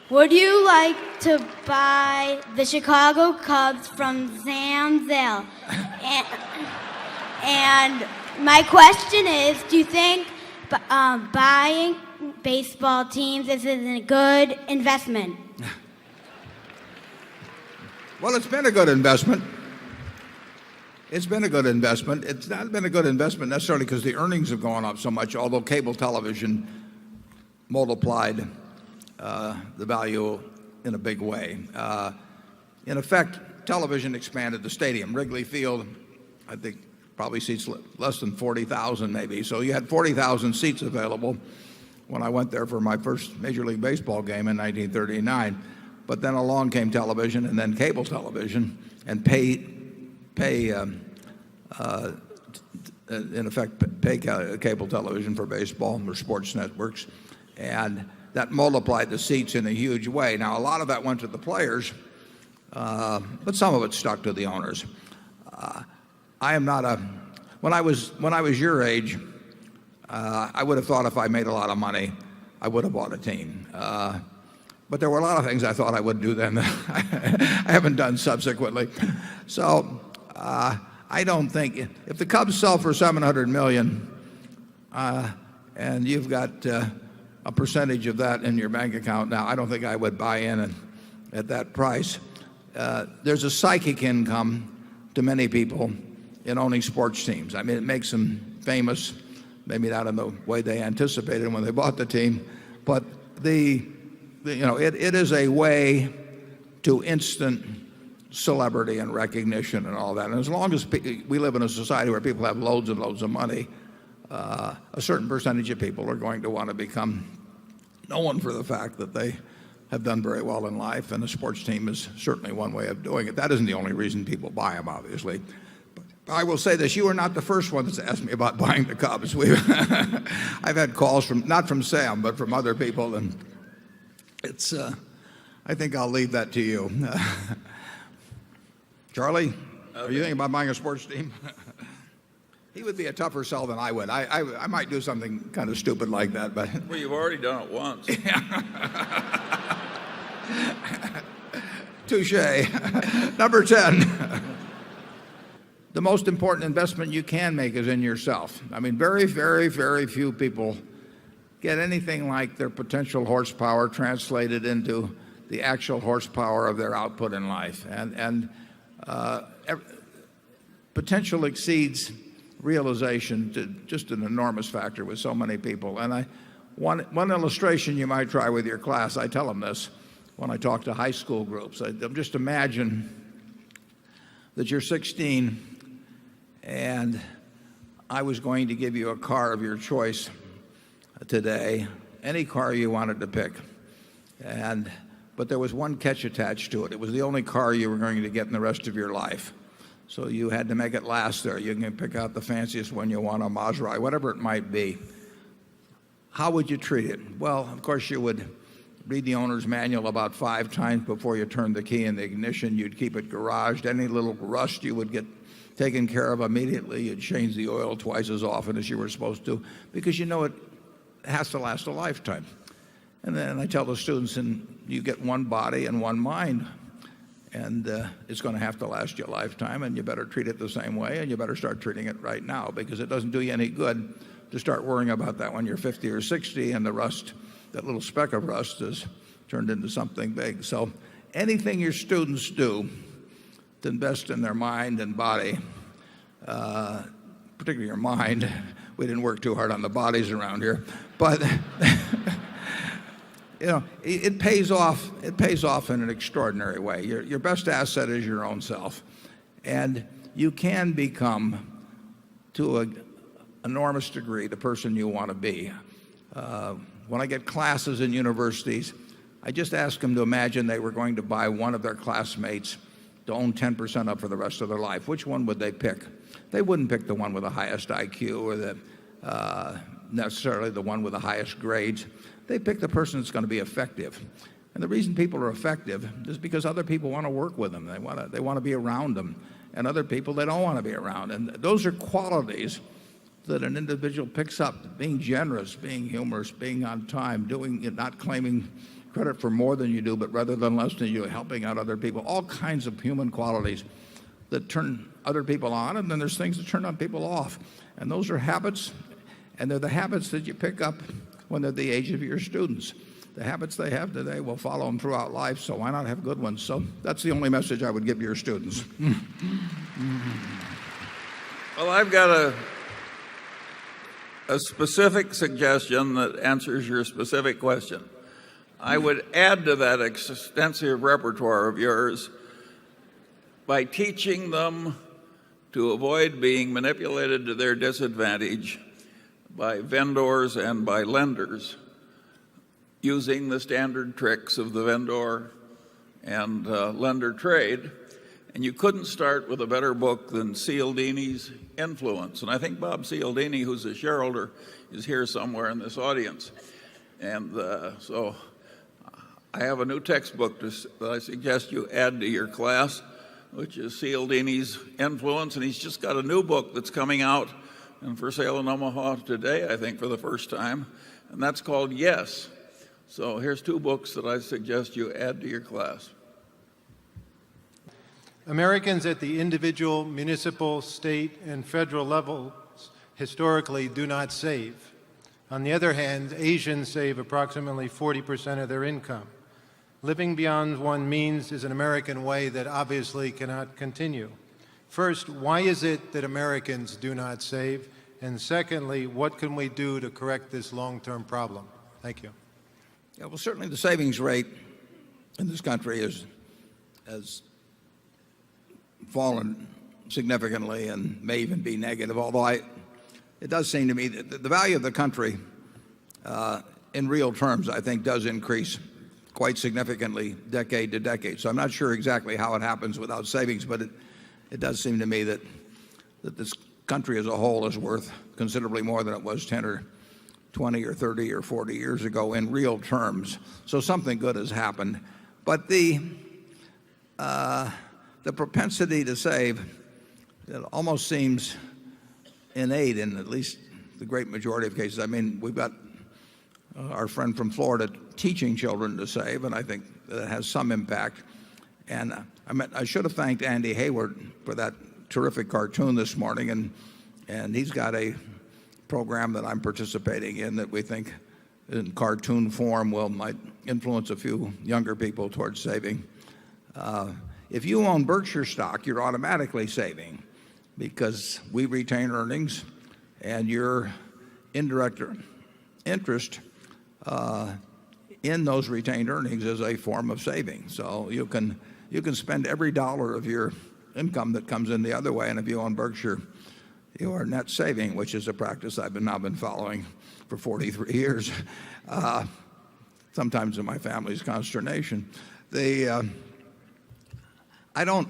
Would you like to buy the Chicago Cubs from Sam Zell? And my question is, do you think buying baseball teams is a good investment? Well, it's been a good investment. It's been a good investment. It's not been a good investment necessarily because the earnings have gone up so much, although cable television multiplied the value in a big way. In effect, television expanded the stadium. Wrigley Field, I think, probably seats less than 40,000 maybe. So you had 40,000 seats available when I went there for my first Major League Baseball game in 1939. But then along came television and then cable television and in effect, pay cable television for baseball or sports networks. And that multiplied the seats in a huge way. Now, a lot of that went to the players, but some of it stuck to the owners. I am not a when I was your age, I would have thought if I made a lot of money, I would have bought a team. But there were a lot of things I thought I would do then that I haven't done subsequently. So I don't think if the Cubs sell for $700 million and you've got a percentage of that in your bank account now, I don't think I would buy in at that price. There's a psychic income to many people in owning sports teams. I mean, it makes them famous, maybe not in the way they anticipated when they bought the team, but it is a way to instant celebrity and recognition and all that. And as long as we live in a society where people have loads and loads of money, a certain percentage of people are going to want to become known for the fact that they have done very well in life, and a sports team is certainly one way of doing it. That isn't the only reason people buy them, obviously. But I will say this, you are not the first one that's asked me about buying the Cubs. I've had calls not from Sam, but from other people, and it's I think I'll leave that to you. Charlie, are you thinking about buying a sports team? He would be a tougher sell than I would. I might do something kind of stupid like that, but well, you've already done it once. Touche. Number 10. The most important investment you can make is in yourself. I mean, very, very, very few people get anything like their potential horsepower translated into the actual horsepower of their output in life. And potential exceeds realization to just an enormous factor with so many people. And one illustration you might try with your class, I tell them this when I talk to high school groups. Just imagine that you're 16 and I was going to give you a car of your choice today, any car you wanted to pick. But there was one catch attached to it. It was the only car you were going to get in the rest of your life. So you had to make it last there. You can pick out the fanciest one you want, a Maserati, whatever it might be. How would you treat it? Well, of course, you would read the owner's manual about 5 times before you turned the key in the ignition. You'd keep it garaged. Any little rust you would get taken care of immediately. You'd change the oil twice as often as you were supposed to, because you know it has to last a lifetime. And then I tell the students, and you get one body and one mind, and it's going to have to last you a lifetime, and you better treat it the same way, and you better start treating it right now, because it doesn't do you any good to start worrying about that when you're 50 or 60 and the rust, that little speck of rust, is turned into something big. So anything your students do to invest in their mind and body, particularly your mind. We didn't work too hard on the bodies around here, but it pays off. It pays off in an extraordinary way. Your best asset is your own self, and you can become, to an enormous degree, the person you want to be. When I get classes in universities, I just ask them to imagine they were going to buy one of their classmates to own 10% up for the rest of their life. Which one would they pick? They wouldn't pick the one with the highest IQ or necessarily the one with the highest grades. They pick the person that's going to be effective. And the reason people are effective is because other people want to work with them. They want to be around them. And other people, they don't want to be around. And those are qualities that an individual picks up: being generous, being humorous, being on time, not claiming credit for more than you do, but rather than less than you, helping out other people, all kinds of human qualities that turn other people on, and then there's things that turn on people off. And those are habits, and they're the habits that you pick up when they're the age of your students. The habits they have today will follow them throughout life, so why not have good ones? So that's the only message I would give your students. Well, I've got a specific suggestion that answers your specific question. I would add to that extensive repertoire of yours by teaching them to avoid being manipulated to their disadvantage by vendors and by lenders, using the standard tricks of the vendor and lender trade. And you couldn't start with a better book than Cialdini's Influence. And I think Bob Cialdini, who's a shareholder, is here somewhere in this audience. And so I have a new textbook that I suggest you add to your class, which is Cialdini's Influence. And he's just got a new book that's coming out and for sale in Omaha today, I think, for the first time. And that's called Yes. So here's two books that I suggest you add to your class. Americans at the individual, municipal, state, and federal levels historically do not save. On the other hand, Asians save approximately 40% of their income. Living beyond one's means is an American way that obviously cannot continue. First, why is it that Americans do not save? And secondly, what can we do to correct this long-term problem? Thank you. Yeah, well, certainly the savings rate in this country has fallen significantly and may even be negative, although it does seem to me that the value of the country in real terms, I think, does increase quite significantly decade to decade. So I'm not sure exactly how it happens without savings, but it does seem to me that this country as a whole is worth considerably more than it was 10 or 20 or 30 or 40 years ago in real terms. So something good has happened. But the propensity to save, it almost seems innate in at least the great majority of cases. I mean, we've got our friend from Florida teaching children to save, and I think that has some impact. And I should have thanked Andy Hayward for that terrific cartoon this morning, and he's got a program that I'm participating in that we think in cartoon form might influence a few younger people towards saving. If you own Berkshire stock, you're automatically saving because we retain earnings, and your indirect interest in those retained earnings is a form of saving. So you can spend every dollar of your income that comes in the other way, and if you own Berkshire, you are net saving, which is a practice I've now been following for 43 years, sometimes in my family's consternation. I don't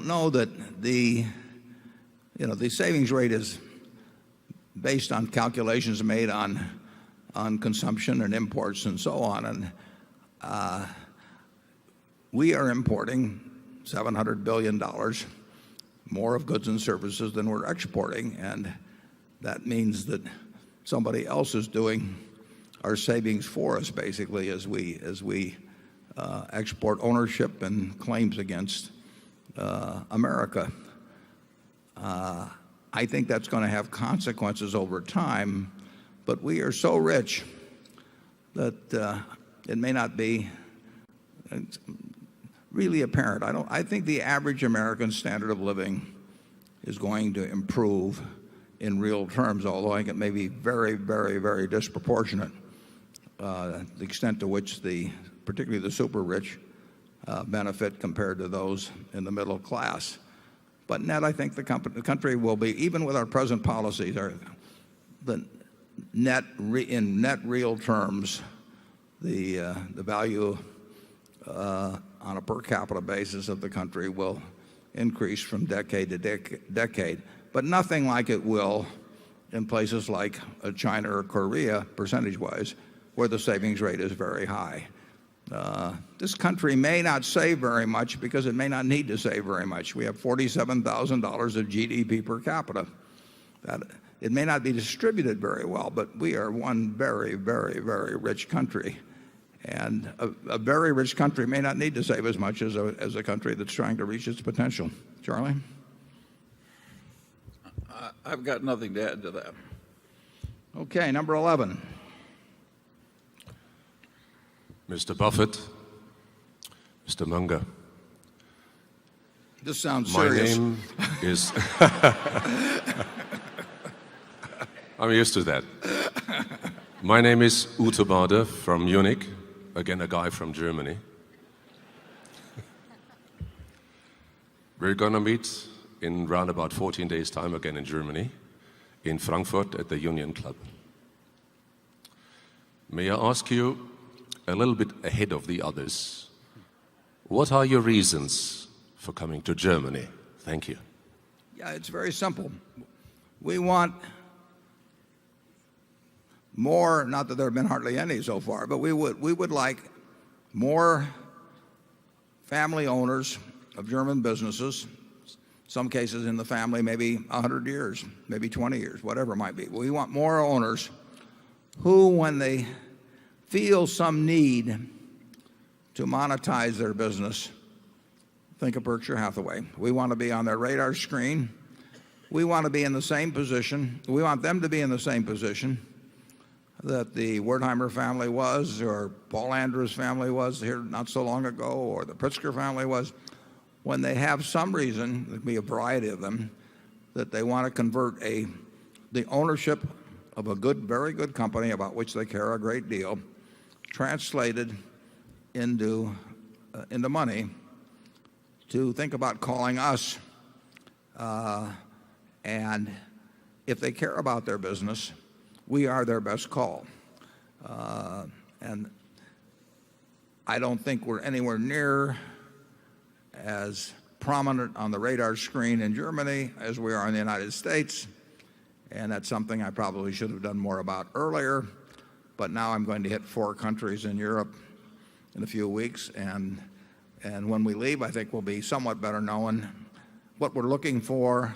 know that the savings rate is based on calculations made on consumption and imports and so on. And we are importing $700 billion more of goods and services than we're exporting, and that means that somebody else is doing our savings for us, basically, as we export ownership and claims against America. I think that's going to have consequences over time, but we are so rich that it may not be really apparent. I think the average American standard of living is going to improve in real terms, although I think it may be very, very, very disproportionate, the extent to which particularly the super rich benefit compared to those in the middle class. But net, I think the country will be, even with our present policies, in net real terms, the value on a per capita basis of the country will increase from decade to decade, but nothing like it will in places like China or Korea, percentage-wise, where the savings rate is very high. This country may not save very much because it may not need to save very much. We have $47,000 of GDP per capita. That it may not be distributed very well, but we are one very, very, very rich country. And a very rich country may not need to save as much as a country that's trying to reach its potential. Charlie? I've got nothing to add to that. Okay, number 11. Mr. Buffett, Mr. Munger, This sounds my serious. name is. I'm used to that. My name is Ute Bade from Munich, again a guy from Germany. We're gonna meet in round about 14 days' time again in Germany, in Frankfurt at the Union Club. May I ask you, a little bit ahead of the others, what are your reasons for coming to Germany? Thank you. Yeah, it's very simple. We want more, not that there have been hardly any so far, but we would like more family owners of German businesses, some cases in the family maybe 100 years, maybe 20 years, whatever it might be. We want more owners who, when they feel some need to monetize their business, think of Berkshire Hathaway. We want to be on their radar screen. We want to be in the same position. We want them to be in the same position that the Wertheimer family was, or Paul Andrews' family was here not so long ago, or the Pritzker family was, when they have some reason, there could be a variety of them, that they want to convert the ownership of a good, very good company about which they care a great deal, translated into money, to think about calling us. And if they care about their business, we are their best call. And I don't think we're anywhere near as prominent on the radar screen in Germany as we are in the United States. And that's something I probably should have done more about earlier. But now I'm going to hit 4 countries in Europe in a few weeks. And when we leave, I think we'll be somewhat better known what we're looking for,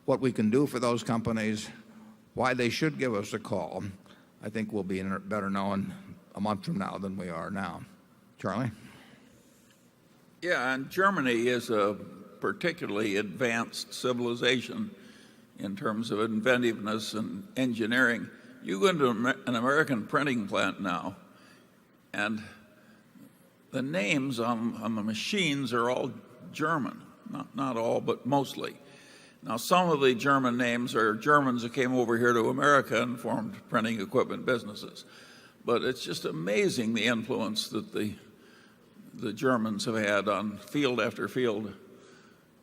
what we can do for those companies, why they should give us a call. I think we'll be better known a month from now than we are now. Charlie? Yeah, and Germany is a particularly advanced civilization in terms of inventiveness and engineering. You go into an American printing plant now, and the names on the machines are all German. Not all, but mostly. Now, some of the German names are Germans who came over here to America and formed printing equipment businesses. But it's just amazing the influence that the Germans have had on field after field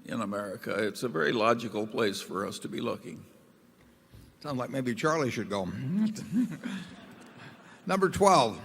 in America. It's a very logical place for us to be looking. Sounds like maybe Charlie should go. Number 12.